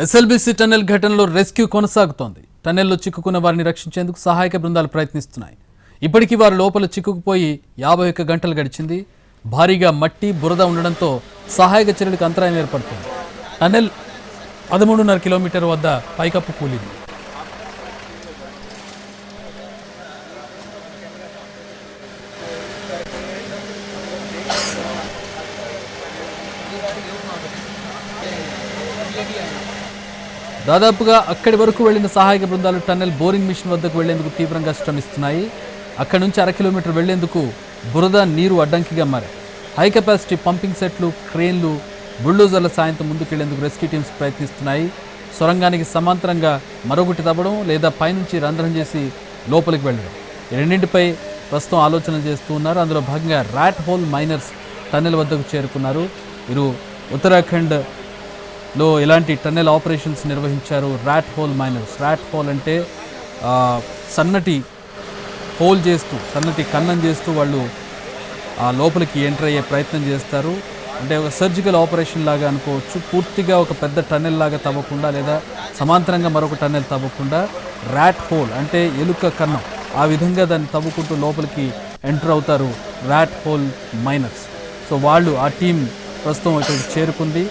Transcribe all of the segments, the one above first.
SLBC tunnel ఘటనలో rescue కొనసాగుతోంది. టన్నెల్లో చిక్కుకున్న వారిని రక్షించేందుకు సహాయక బృందాలు ప్రయత్నిస్తున్నాయి. ఇప్పటికీ వారు లోపల చిక్కుకుపోయి 51 గంటలు గడిచింది. భారీగా మట్టి బురద ఉండడంతో సహాయక చర్యలకు అంతరాయం ఏర్పడుతుంది. టన్నెల్ 13.5 కిలోమీటర్ వద్ద పైకప్పు కూలింది. దాదాపుగా అక్కడి వరకు వెళ్లిన సహాయక బృందాలు టన్నెల్ బోరింగ్ మిషన్ వద్దకు వెళ్లేందుకు తీవ్రంగా శ్రమిస్తున్నాయి. అక్కడి నుంచి 1/2 కిలోమీటర్ వెళ్లేందుకు బురద నీరు అడ్డంకిగా మారాయి. హై కెపాసిటీ పంపింగ్ సెట్లు, క్రేన్లు, బుల్డోజర్ల సాయంతో ముందుకెళ్లేందుకు రెస్క్యూ టీమ్స్ ప్రయత్నిస్తున్నాయి. సొరంగానికి సమాంతరంగా మరొకటి తవ్వడం లేదా పైనుంచి రంధ్రం చేసి లోపలికి వెళ్ళడం, ఈ రెండింటిపై ప్రస్తుతం ఆలోచన చేస్తూ ఉన్నారు. అందులో భాగంగా ర్యాట్ హోల్ మైనర్స్ టన్నెల్ వద్దకు చేరుకున్నారు. వీరు ఉత్తరాఖండ్లో ఇలాంటి టన్నెల్ ఆపరేషన్స్ నిర్వహించారు. Rat hole miners. Rat hole అంటే సన్నటి హోల్ చేస్తూ, సన్నటి కన్నం చేస్తూ వాళ్ళు లోపలికి ఎంటర్ అయ్యే ప్రయత్నం చేస్తారు. అంటే ఒక సర్జికల్ ఆపరేషన్ లాగా అనుకోవచ్చు. పూర్తిగా ఒక పెద్ద టన్నెల్ లాగా తవ్వకుండా లేదా సమాంతరంగా మరొక టన్నెల్ తవ్వకుండా ర్యాట్ హోల్ అంటే ఎలుక కన్నం, ఆ విధంగా దాన్ని తవ్వుకుంటూ లోపలికి ఎంటర్ అవుతారు ర్యాట్ హోల్ మైనర్స్. సో వాళ్ళు, ఆ టీం ప్రస్తుతం ఇక్కడికి చేరుకుంది.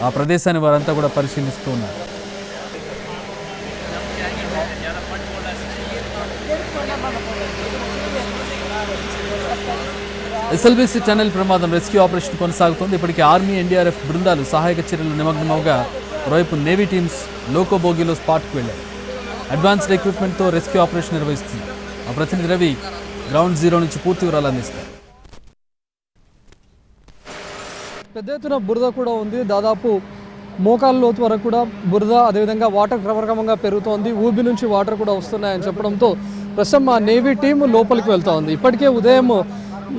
ఆ ప్రదేశాన్ని వారంతా కూడా పరిశీలిస్తూ ఉన్నారు. ఎస్ఎల్బీసీ టన్నెల్ ప్రమాదం రెస్క్యూ ఆపరేషన్ కొనసాగుతోంది. ఇప్పటికే ఆర్మీ, ఎన్డీఆర్ఎఫ్ బృందాలు సహాయక చర్యలు నిమగ్నమవగా మరోవైపు నేవీ టీమ్స్ లోకో బోగిలో స్పాట్కు వెళ్ళాయి. అడ్వాన్స్డ్ ఎక్విప్మెంట్తో రెస్క్యూ ఆపరేషన్ నిర్వహిస్తుంది. ఆ ప్రతినిధి రవి గ్రౌండ్ జీరో నుంచి పూర్తి వివరాలు అందిస్తారు. పెద్ద ఎత్తున బురద కూడా ఉంది. దాదాపు మోకాళ్ళ లోతు వరకు కూడా బురద, అదేవిధంగా వాటర్ క్రమక్రమంగా పెరుగుతోంది. ఊబి నుంచి వాటర్ కూడా వస్తున్నాయని చెప్పడంతో ప్రస్తుతం మా నేవీ టీం లోపలికి వెళ్తూ ఉంది. ఇప్పటికే ఉదయం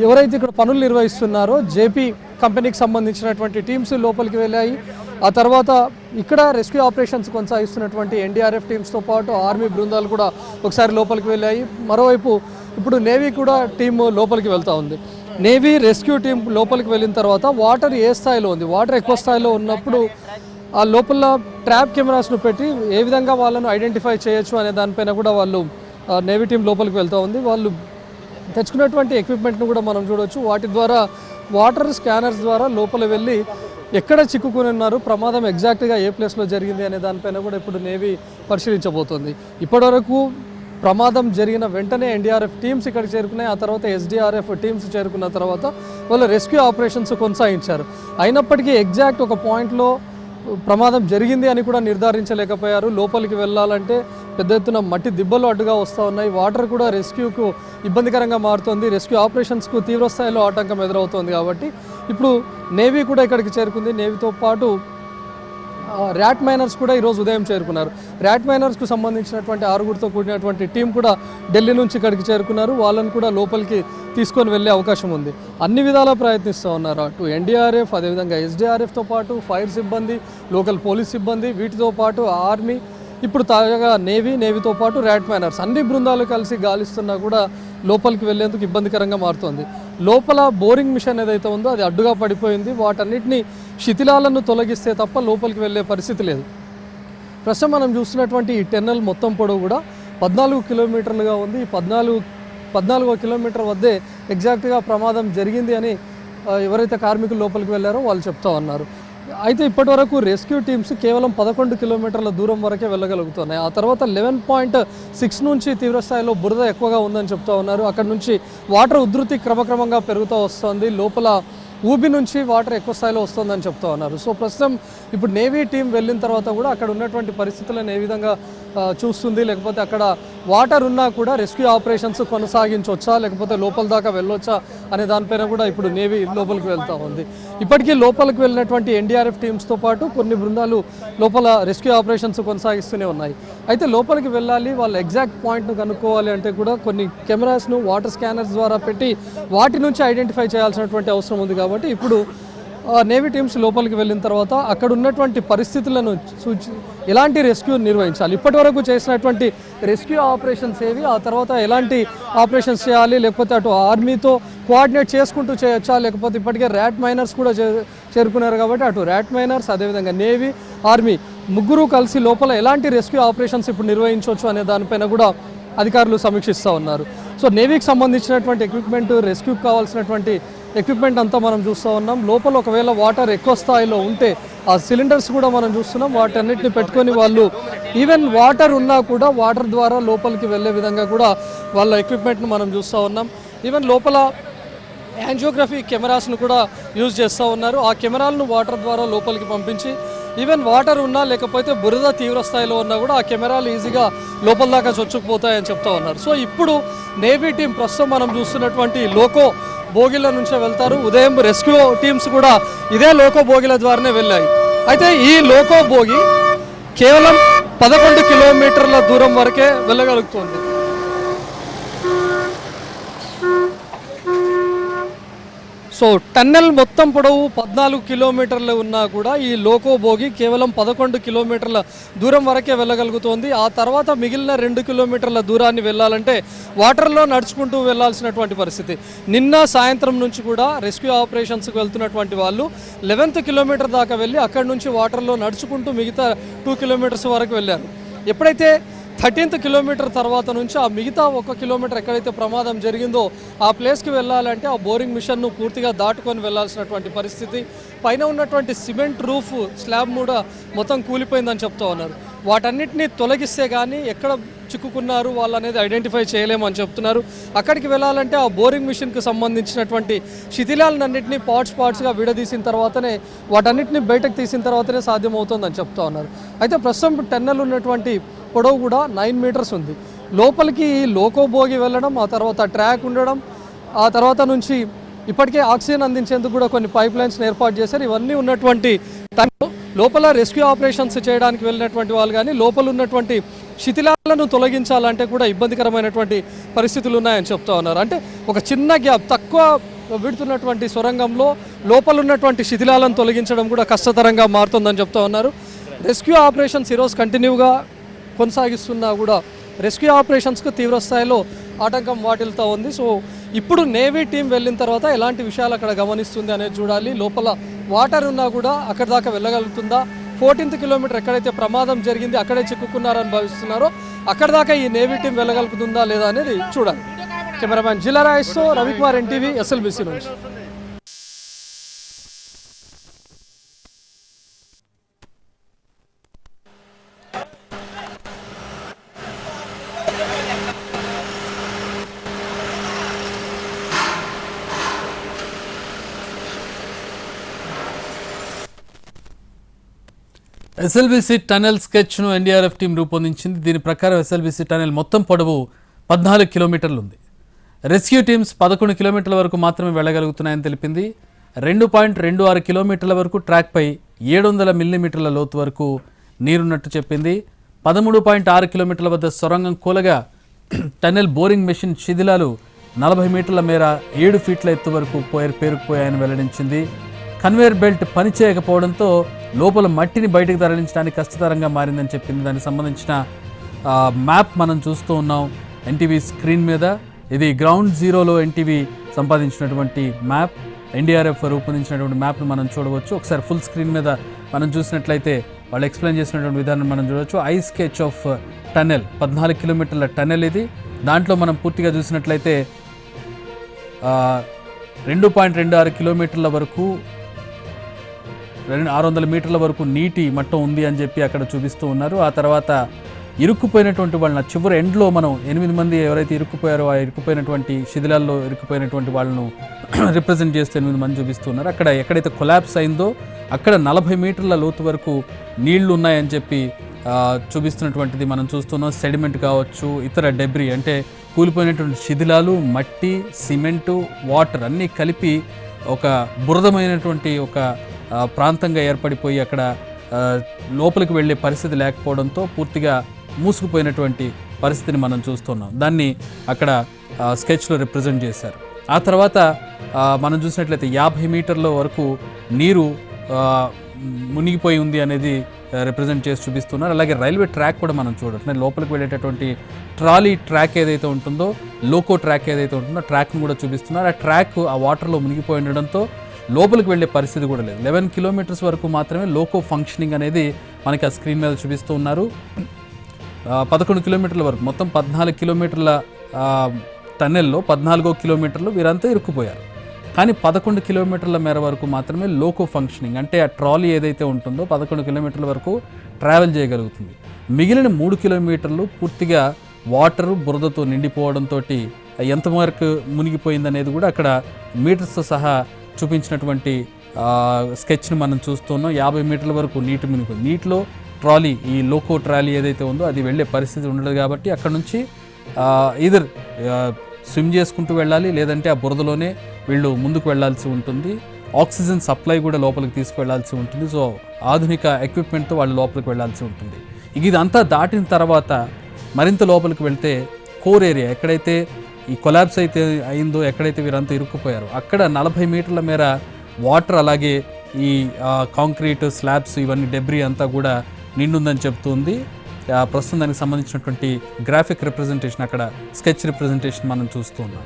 ఎవరైతే ఇక్కడ పనులు నిర్వహిస్తున్నారో జేపీ కంపెనీకి సంబంధించినటువంటి టీమ్స్ లోపలికి వెళ్ళాయి. ఆ తర్వాత ఇక్కడ రెస్క్యూ ఆపరేషన్స్ కొనసాగిస్తున్నటువంటి ఎన్డీఆర్ఎఫ్ టీమ్స్తో పాటు ఆర్మీ బృందాలు కూడా ఒకసారి లోపలికి వెళ్ళాయి. మరోవైపు ఇప్పుడు నేవీ కూడా టీం లోపలికి వెళ్తూ ఉంది. నేవీ రెస్క్యూ టీం లోపలికి వెళ్ళిన తర్వాత వాటర్ ఏ స్థాయిలో ఉంది, వాటర్ ఎక్కువ స్థాయిలో ఉన్నప్పుడు ఆ లోపల ట్రాప్ కెమెరాస్ను పెట్టి ఏ విధంగా వాళ్ళను ఐడెంటిఫై చేయొచ్చు అనే దానిపైన కూడా వాళ్ళు నేవీ టీం లోపలికి వెళ్తూ ఉంది. వాళ్ళు తెచ్చుకున్నటువంటి ఎక్విప్మెంట్ను కూడా మనం చూడవచ్చు. వాటి ద్వారా వాటర్ స్కానర్స్ ద్వారా లోపల వెళ్ళి ఎక్కడ చిక్కుకుని ఉన్నారు, ప్రమాదం ఎగ్జాక్ట్గా ఏ ప్లేస్లో జరిగింది అనే దానిపైన కూడా ఇప్పుడు నేవీ పరిశీలించబోతోంది. ఇప్పటివరకు ప్రమాదం జరిగిన వెంటనే ఎన్డీఆర్ఎఫ్ టీమ్స్ ఇక్కడికి చేరుకున్నాయి. ఆ తర్వాత ఎస్డీఆర్ఎఫ్ టీమ్స్ చేరుకున్న తర్వాత వాళ్ళు రెస్క్యూ ఆపరేషన్స్ కొనసాగించారు. అయినప్పటికీ ఎగ్జాక్ట్ ఒక పాయింట్లో ప్రమాదం జరిగింది అని కూడా నిర్ధారించలేకపోయారు. లోపలికి వెళ్ళాలంటే పెద్ద ఎత్తున మట్టి దిబ్బలు అడ్డుగా వస్తూ ఉన్నాయి. వాటర్ కూడా రెస్క్యూకు ఇబ్బందికరంగా మారుతుంది. రెస్క్యూ ఆపరేషన్స్కు తీవ్రస్థాయిలో ఆటంకం ఎదురవుతోంది. కాబట్టి ఇప్పుడు నేవీ కూడా ఇక్కడికి చేరుకుంది. నేవీతో పాటు ర్యాట్ మైనర్స్ కూడా ఈరోజు ఉదయం చేరుకున్నారు. ర్యాట్ మైనర్స్కు సంబంధించినటువంటి 6గురితో కూడినటువంటి టీం కూడా ఢిల్లీ నుంచి ఇక్కడికి చేరుకున్నారు. వాళ్ళని కూడా లోపలికి తీసుకొని వెళ్ళే అవకాశం ఉంది. అన్ని విధాలా ప్రయత్నిస్తూ ఉన్నారు. అటు ఎన్డీఆర్ఎఫ్, అదేవిధంగా ఎస్డీఆర్ఎఫ్తో పాటు ఫైర్ సిబ్బంది, లోకల్ పోలీస్ సిబ్బంది, వీటితో పాటు ఆర్మీ, ఇప్పుడు తాజాగా నేవీతో పాటు ర్యాట్ మైనర్స్, అన్ని బృందాలు కలిసి గాలిస్తున్నా కూడా లోపలికి వెళ్లేందుకు ఇబ్బందికరంగా మారుతోంది. లోపల బోరింగ్ మిషన్ ఏదైతే ఉందో అది అడ్డుగా పడిపోయింది. వాటన్నిటిని శిథిలాలను తొలగిస్తే తప్ప లోపలికి వెళ్ళే పరిస్థితి లేదు. ప్రస్తుతం మనం చూస్తున్నటువంటి ఈ టన్నెల్ మొత్తం పొడవు కూడా 14 కిలోమీటర్లుగా ఉంది. ఈ 14వ కిలోమీటర్ వద్దే ఎగ్జాక్ట్గా ప్రమాదం జరిగింది అని ఎవరైతే కార్మికులు లోపలికి వెళ్ళారో వాళ్ళు చెప్తా ఉన్నారు. అయితే ఇప్పటివరకు రెస్క్యూ టీమ్స్ కేవలం 11 కిలోమీటర్ల దూరం వరకే వెళ్ళగలుగుతున్నాయి. ఆ తర్వాత 11.6 నుంచి తీవ్రస్థాయిలో బురద ఎక్కువగా ఉందని చెప్తా ఉన్నారు. అక్కడ నుంచి వాటర్ ఉధృతి క్రమక్రమంగా పెరుగుతూ వస్తుంది. లోపల ఊబి నుంచి వాటర్ ఎక్కువ స్థాయిలో వస్తుందని చెప్తా ఉన్నారు. సో ప్రస్తుతం ఇప్పుడు నేవీ టీం వెళ్ళిన తర్వాత కూడా అక్కడ ఉన్నటువంటి పరిస్థితులను ఏ విధంగా చూస్తుంది, లేకపోతే అక్కడ వాటర్ ఉన్నా కూడా రెస్క్యూ ఆపరేషన్స్ కొనసాగించవచ్చా, లేకపోతే లోపల దాకా వెళ్ళొచ్చా అనే దానిపైన కూడా ఇప్పుడు నేవీ లోపలికి వెళ్తూ ఉంది. ఇప్పటికీ లోపలికి వెళ్ళినటువంటి ఎన్డీఆర్ఎఫ్ టీమ్స్తో పాటు కొన్ని బృందాలు లోపల రెస్క్యూ ఆపరేషన్స్ కొనసాగిస్తూనే ఉన్నాయి. అయితే లోపలికి వెళ్ళాలి, వాళ్ళ ఎగ్జాక్ట్ పాయింట్ను కనుక్కోవాలి అంటే కూడా కొన్ని కెమెరాస్ను వాటర్ స్కానర్స్ ద్వారా పెట్టి వాటి నుంచి ఐడెంటిఫై చేయాల్సినటువంటి అవసరం ఉంది. కాబట్టి ఇప్పుడు నేవీ టీమ్స్ లోపలికి వెళ్ళిన తర్వాత అక్కడ ఉన్నటువంటి పరిస్థితులను ఎలాంటి రెస్క్యూ నిర్వహించాలి, ఇప్పటివరకు చేసినటువంటి రెస్క్యూ ఆపరేషన్స్ ఏవి, ఆ తర్వాత ఎలాంటి ఆపరేషన్స్ చేయాలి, లేకపోతే అటు ఆర్మీతో కోఆర్డినేట్ చేసుకుంటూ చేయొచ్చా, లేకపోతే ఇప్పటికే ర్యాట్ మైనర్స్ కూడా చేరుకున్నారు కాబట్టి అటు ర్యాట్ మైనర్స్, అదేవిధంగా నేవీ, ఆర్మీ ముగ్గురు కలిసి లోపల ఎలాంటి రెస్క్యూ ఆపరేషన్స్ ఇప్పుడు నిర్వహించవచ్చు అనే దానిపైన కూడా అధికారులు సమీక్షిస్తూ ఉన్నారు. సో నేవీకి సంబంధించినటువంటి ఎక్విప్మెంట్, రెస్క్యూకి కావాల్సినటువంటి ఎక్విప్మెంట్ అంతా మనం చూస్తూ ఉన్నాం. లోపల ఒకవేళ వాటర్ ఎక్కువ స్థాయిలో ఉంటే ఆ సిలిండర్స్ కూడా మనం చూస్తున్నాం. వాటన్నిటిని పెట్టుకొని వాళ్ళు ఈవెన్ వాటర్ ఉన్నా కూడా వాటర్ ద్వారా లోపలికి వెళ్ళే విధంగా కూడా వాళ్ళ ఎక్విప్మెంట్ను మనం చూస్తూ ఉన్నాం. ఈవెన్ లోపల యాంజియోగ్రఫీ కెమెరాస్ను కూడా యూజ్ చేస్తూ ఉన్నారు. ఆ కెమెరాలను వాటర్ ద్వారా లోపలికి పంపించి ఈవెన్ వాటర్ ఉన్నా లేకపోతే బురద తీవ్ర స్థాయిలో ఉన్నా కూడా ఆ కెమెరాలు ఈజీగా లోపల దాకా చొచ్చుకుపోతాయని చెప్తా ఉన్నారు. సో ఇప్పుడు నేవీ టీం ప్రస్తుతం మనం చూస్తున్నటువంటి లోకో బోగిల నుంచే వెళ్తారు. ఉదయం రెస్క్యూ టీమ్స్ కూడా ఇదే లోకో బోగిల ద్వారానే వెళ్ళాయి. అయితే ఈ లోకో బోగి కేవలం 11 కిలోమీటర్ల దూరం వరకే వెళ్ళగలుగుతుంది. సో టన్నెల్ మొత్తం పొడవు 14 కిలోమీటర్లు ఉన్నా కూడా ఈ లోకో బోగి కేవలం 11 కిలోమీటర్ల దూరం వరకే వెళ్ళగలుగుతోంది. ఆ తర్వాత మిగిలిన 2 కిలోమీటర్ల దూరాన్ని వెళ్ళాలంటే వాటర్లో నడుచుకుంటూ వెళ్ళాల్సినటువంటి పరిస్థితి. నిన్న సాయంత్రం నుంచి కూడా రెస్క్యూ ఆపరేషన్స్కి వెళ్తున్నటువంటి వాళ్ళు 11th కిలోమీటర్ దాకా వెళ్ళి అక్కడి నుంచి వాటర్లో నడుచుకుంటూ మిగతా 2 కిలోమీటర్స్ వరకు వెళ్ళారు. ఎప్పుడైతే 13th కిలోమీటర్ తర్వాత నుంచి ఆ మిగతా 1 కిలోమీటర్ ఎక్కడైతే ప్రమాదం జరిగిందో ఆ ప్లేస్కి వెళ్ళాలంటే ఆ బోరింగ్ మిషన్ను పూర్తిగా దాటుకొని వెళ్ళాల్సినటువంటి పరిస్థితి. పైన ఉన్నటువంటి సిమెంట్ రూఫ్ స్లాబ్ కూడా మొత్తం కూలిపోయిందని చెప్తూ ఉన్నారు. వాటన్నిటిని తొలగిస్తే కానీ ఎక్కడ చిక్కుకున్నారు వాళ్ళు అనేది ఐడెంటిఫై చేయలేమని చెప్తున్నారు. అక్కడికి వెళ్ళాలంటే ఆ బోరింగ్ మిషన్కి సంబంధించినటువంటి శిథిలాలన్నింటినీ పార్ట్స్గా విడదీసిన తర్వాతనే వాటన్నిటిని బయటకు తీసిన తర్వాతనే సాధ్యమవుతుందని చెప్తా ఉన్నారు. అయితే ప్రస్తుతం టన్నెల్ ఉన్నటువంటి పొడవు కూడా 9 మీటర్స్ ఉంది. లోపలికి లోకో బోగి వెళ్ళడం, ఆ తర్వాత ట్రాక్ ఉండడం, ఆ తర్వాత నుంచి ఇప్పటికే ఆక్సిజన్ అందించేందుకు కూడా కొన్ని పైప్ లైన్స్ని ఏర్పాటు చేశారు. ఇవన్నీ ఉన్నటువంటి లోపల రెస్క్యూ ఆపరేషన్స్ చేయడానికి వెళ్ళినటువంటి వాళ్ళు కానీ లోపల ఉన్నటువంటి శిథిలాలను తొలగించాలంటే కూడా ఇబ్బందికరమైనటువంటి పరిస్థితులు ఉన్నాయని చెప్తా ఉన్నారు. అంటే ఒక చిన్న గ్యాప్, తక్కువ విడుతున్నటువంటి సొరంగంలో లోపల ఉన్నటువంటి శిథిలాలను తొలగించడం కూడా కష్టతరంగా మారుతుందని చెప్తా ఉన్నారు. రెస్క్యూ ఆపరేషన్స్ ఈరోజు కంటిన్యూగా కొనసాగిస్తున్నా కూడా రెస్క్యూ ఆపరేషన్స్కు తీవ్ర స్థాయిలో ఆటంకం వాటిల్తూ ఉంది. సో ఇప్పుడు నేవీ టీం వెళ్ళిన తర్వాత ఎలాంటి విషయాలు అక్కడ గమనిస్తుంది అనేది చూడాలి. లోపల వాటర్ ఉన్నా కూడా అక్కడి దాకా వెళ్ళగలుగుతుందా, 14th కిలోమీటర్ ఎక్కడైతే ప్రమాదం జరిగింది అక్కడే చిక్కుకున్నారని భావిస్తున్నారో అక్కడి దాకా ఈ నేవీ టీం వెళ్ళగలుగుతుందా లేదా అనేది చూడాలి. కెమెరామ్యాన్ జిల్లా రాయస్తో రవికుమార్, ఎన్టీవీ, SLBC నుంచి. SLBC టనెల్ స్కెచ్ను NDRF టీం రూపొందించింది. దీని ప్రకారం SLBC టనెల్ మొత్తం పొడవు 14 కిలోమీటర్లు ఉంది. రెస్క్యూ టీమ్స్ 11 కిలోమీటర్ల వరకు మాత్రమే వెళ్ళగలుగుతున్నాయని తెలిపింది. 2.26 కిలోమీటర్ల వరకు ట్రాక్పై 700 మిల్లీమీటర్ల లోతు వరకు నీరున్నట్టు చెప్పింది. 13.6 కిలోమీటర్ల వద్ద సొరంగం కూలగా టనెల్ బోరింగ్ మెషిన్ శిథిలాలు 40 మీటర్ల మేర 7 ఫీట్ల ఎత్తు వరకు పేరుకుపోయాయని వెల్లడించింది. కన్వేయర్ బెల్ట్ పనిచేయకపోవడంతో లోపల మట్టిని బయటకు తరలించడానికి కష్టతరంగా మారిందని చెప్పింది. దానికి సంబంధించిన మ్యాప్ మనం చూస్తూ ఉన్నాం ఎన్టీవీ స్క్రీన్ మీద. ఇది గ్రౌండ్ జీరోలో ఎన్టీవీ సంపాదించినటువంటి మ్యాప్, NDRF రూపొందించినటువంటి మ్యాప్ను మనం చూడవచ్చు. ఒకసారి ఫుల్ స్క్రీన్ మీద మనం చూసినట్లయితే వాళ్ళు ఎక్స్ప్లెయిన్ చేసినటువంటి విధానం మనం చూడవచ్చు. ఐ స్కెచ్ ఆఫ్ టనెల్, 14 కిలోమీటర్ల టనెల్ ఇది. దాంట్లో మనం పూర్తిగా చూసినట్లయితే 2.26 కిలోమీటర్ల వరకు 600 మీటర్ల వరకు నీటి మట్టం ఉంది అని చెప్పి అక్కడ చూపిస్తూ ఉన్నారు. ఆ తర్వాత ఇరుక్కుపోయినటువంటి వాళ్ళని చివరి ఎండ్లో మనం 8 మంది ఎవరైతే ఇరుక్కుపోయారో ఆ ఇరుక్కుపోయినటువంటి శిథిలాల్లో ఇరుక్కుపోయినటువంటి వాళ్ళను రిప్రజెంట్ చేస్తూ 8 మంది చూపిస్తున్నారు. అక్కడ ఎక్కడైతే కొలాప్స్ అయిందో అక్కడ 40 మీటర్ల లోతు వరకు నీళ్లు ఉన్నాయని చెప్పి చూపిస్తున్నటువంటిది మనం చూస్తున్నాం. సెడిమెంట్ కావచ్చు, ఇతర డెబ్రీ అంటే కూలిపోయినటువంటి శిథిలాలు, మట్టి, సిమెంటు, వాటర్ అన్నీ కలిపి ఒక బురదమైనటువంటి ఒక ప్రాంతంగా ఏర్పడిపోయి అక్కడ లోపలికి వెళ్ళే పరిస్థితి లేకపోవడంతో పూర్తిగా మూసుకుపోయినటువంటి పరిస్థితిని మనం చూస్తున్నాం. దాన్ని అక్కడ స్కెచ్లో రిప్రజెంట్ చేశారు. ఆ తర్వాత మనం చూసినట్లయితే 50 మీటర్ల వరకు నీరు మునిగిపోయి ఉంది అనేది రిప్రజెంట్ చేసి చూపిస్తున్నారు. అలాగే రైల్వే ట్రాక్ కూడా మనం చూడట్లేదు. లోపలికి వెళ్ళేటటువంటి ట్రాలీ ట్రాక్ ఏదైతే ఉంటుందో, లోకో ట్రాక్ ఏదైతే ఉంటుందో ట్రాక్ను కూడా చూపిస్తున్నారు. ఆ ట్రాక్ ఆ వాటర్లో మునిగిపోయి ఉండడంతో లోపలికి వెళ్ళే పరిస్థితి కూడా లేదు. 11 కిలోమీటర్స్ వరకు మాత్రమే లోకో ఫంక్షనింగ్ అనేది మనకి ఆ స్క్రీన్ మీద చూపిస్తూ ఉన్నారు. 11 కిలోమీటర్ల వరకు, మొత్తం 14 కిలోమీటర్ల టన్నెల్లో 14 కిలోమీటర్లు వీరంతా ఇరుక్కుపోయారు. కానీ 11 కిలోమీటర్ల మేర వరకు మాత్రమే లోకో ఫంక్షనింగ్, అంటే ఆ ట్రాలీ ఏదైతే ఉంటుందో 11 కిలోమీటర్ల వరకు ట్రావెల్ చేయగలుగుతుంది. మిగిలిన 3 కిలోమీటర్లు పూర్తిగా వాటరు బురదతో నిండిపోవడంతో ఎంతవరకు మునిగిపోయిందనేది కూడా అక్కడ మీటర్స్తో సహా చూపించినటువంటి స్కెచ్ని మనం చూస్తున్నాం. 50 మీటర్ల వరకు నీటి మునిగిపోయింది. నీటిలో ట్రాలీ, ఈ లోకో ట్రాలీ ఏదైతే ఉందో అది వెళ్ళే పరిస్థితి ఉండదు కాబట్టి అక్కడ నుంచి ఈదర్ స్విమ్ చేసుకుంటూ వెళ్ళాలి, లేదంటే ఆ బురదలోనే వీళ్ళు ముందుకు వెళ్లాల్సి ఉంటుంది. ఆక్సిజన్ సప్లై కూడా లోపలికి తీసుకువెళ్లాల్సి ఉంటుంది. సో ఆధునిక ఎక్విప్మెంట్తో వాళ్ళు లోపలికి వెళ్లాల్సి ఉంటుంది. ఇదంతా దాటిన తర్వాత మరింత లోపలికి వెళ్తే కోర్ ఏరియా, ఎక్కడైతే ఈ కొలాబ్స్ అయితే అయిందో, ఎక్కడైతే వీరంతా ఇరుక్కుపోయారో అక్కడ 40 మీటర్ల మేర వాటర్, అలాగే ఈ కాంక్రీట్ స్లాబ్స్, ఇవన్నీ డెబ్రీ అంతా కూడా నిండుందని చెప్తుంది. ప్రస్తుతం దానికి సంబంధించినటువంటి గ్రాఫిక్ రిప్రజెంటేషన్, అక్కడ స్కెచ్ రిప్రజెంటేషన్ మనం చూస్తూ ఉన్నాం.